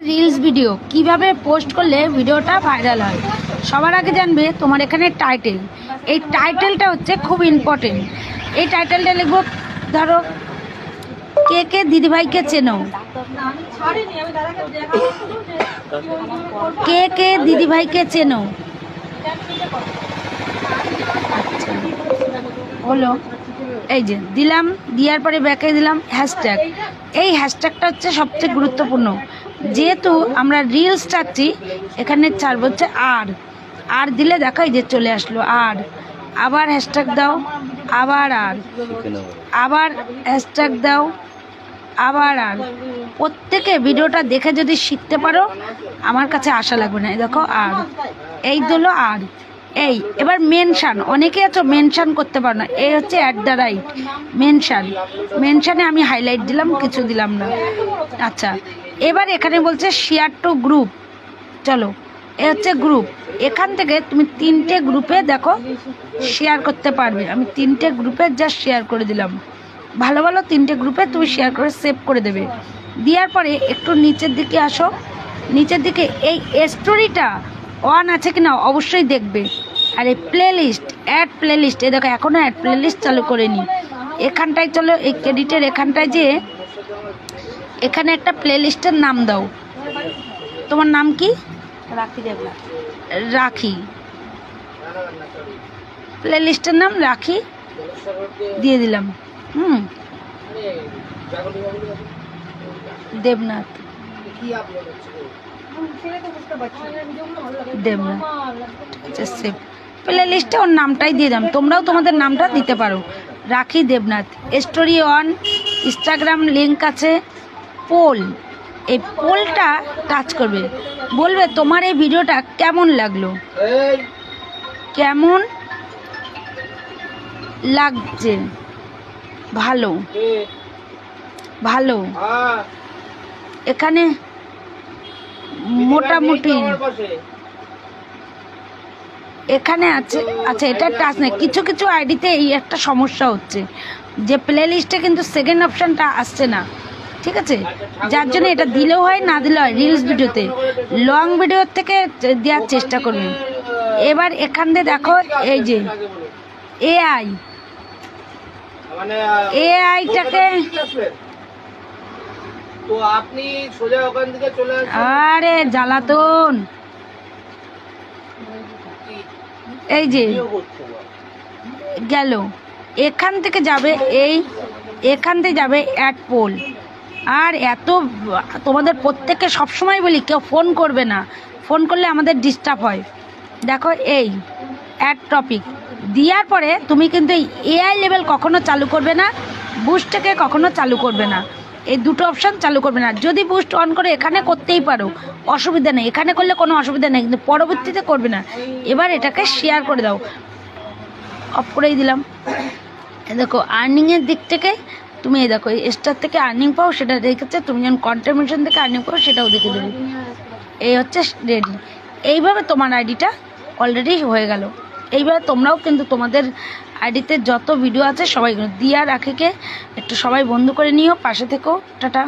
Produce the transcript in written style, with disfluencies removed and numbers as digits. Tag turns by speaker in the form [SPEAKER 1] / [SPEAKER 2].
[SPEAKER 1] Reels video কিভাবে post করলে ভিডিওটা ভাইরাল হয়। সবার আগে জানবে তোমার এখানে টাইটেল। এই টাইটেলটা হচ্ছে খুব ইম্পর্টেন্ট। এই টাইটেলটা লিখবো, ধরো কে কে দিদিভাইকে চেনো, কে কে দিদিভাইকে চেনো। আচ্ছা হলো, এই যে দিলাম, দেওয়ার পরে ব্যাকে দিলাম হ্যাশট্যাগ। এই হ্যাশট্যাগটা হচ্ছে সবচেয়ে গুরুত্বপূর্ণ, যেহেতু আমরা রিলস চাচ্ছি এখানে ছাড়বো হচ্ছে আর দিলে দেখো এই যে চলে আসলো আর। আবার হ্যাশট্যাগ দাও, আবার আবার হ্যাশট্যাগ দাও, আবার প্রত্যেকে ভিডিওটা দেখে যদি শিখতে পারো আমার কাছে আশা লাগবে না। এই দেখো আর, এই দিলো আর। এই এবার মেনশান, অনেকে আছো মেনশান করতে পারো না, এই হচ্ছে @ মেনশানে আমি হাইলাইট দিলাম, কিছু দিলাম না। আচ্ছা এবার এখানে বলছে শেয়ার টু গ্রুপ। চলো এ হচ্ছে গ্রুপ, এখান থেকে তুমি 3টে গ্রুপে দেখো শেয়ার করতে পারবে। আমি 3টে গ্রুপে জাস্ট শেয়ার করে দিলাম। ভালো ভালো 3টে গ্রুপে তুমি শেয়ার করে সেভ করে দেবে। দেওয়ার পরে একটু নিচের দিকে আসো, নিচের দিকে এই স্টোরিটা অন আছে কিনা অবশ্যই দেখবে। আর এই প্লেলিস্ট, অ্যাড প্লেলিস্ট, এই দেখো এখনও অ্যাড প্লেলিস্ট চালু করিনি। এখানটায় চলো, এই ক্রেডিটের এখানটায় যে এখানে একটা প্লেলিস্টের নাম দাও। তোমার নাম কি? রাখি দেবনাথ। রাখি, প্লেলিস্টের নাম রাখি দিয়ে দিলাম। দেবনাথ, দেবনাথ, আচ্ছা সেভ। প্লে লিস্টে ওর নামটাই দিয়ে দাম, তোমরাও তোমাদের নামটা দিতে পারো। রাখি Debnath. Story on, Instagram link আছে, পোল। এই পোলটা টাচ করবে, বলবে তোমার এই ভিডিওটা কেমন লাগলো, কেমন লাগছে, ভালো ভালো। এখানে মোটামুটি এখানে আছে। আচ্ছা এটা টাচ নেই, কিছু কিছু আইডিতে এই একটা সমস্যা হচ্ছে যে প্লে লিস্টে কিন্তু সেকেন্ড অপশানটা আসছে না, ঠিক আছে? যার জন্য এটা দিলেও হয় না দিলেও হয়। রিলস ভিডিওতে, লং ভিডিওর থেকে দেওয়ার চেষ্টা করবেন। এবার এখান দিয়ে দেখো এই যে এআইটাকে, আরে জ্বালাতন, এই যে গেল, এখান থেকে যাবে, এখান থেকে যাবে অ্যাড পোল। আর এত তোমাদের প্রত্যেককে সবসময় বলি কেউ ফোন করবে না, ফোন করলে আমাদের ডিস্টার্ব হয়। দেখো এই অ্যাড টপিক দেওয়ার পরে তুমি কিন্তু এআই লেভেল কখনো চালু করবে না, বুস্টটাকে কখনো চালু করবে না। এই দুটো অপশান চালু করবে না। যদি বুস্ট অন করে এখানে করতেই পারো, অসুবিধা নেই, এখানে করলে কোনো অসুবিধা নেই, কিন্তু পরবর্তীতে করবে না। এবার এটাকে শেয়ার করে দাও, অফ করেই দিলাম। দেখো আর্নিংয়ের দিক থেকে তুমি এই দেখো এই স্টার থেকে আর্নিং পাও, সেটা দেখেছে। তুমি যখন কন্ট্রিবিউশন থেকে আর্নিং পাও সেটাও দেখে দেবে। এই হচ্ছে রেডি। এইভাবে তোমার আইডিটা অলরেডি হয়ে গেল। এইভাবে তোমরাও কিন্তু তোমাদের আইডিতে যত ভিডিও আছে সবাই দিয়া রাখিকে একটু সবাই বন্ধু করে নিও, পাশে থেকেও। টাটা।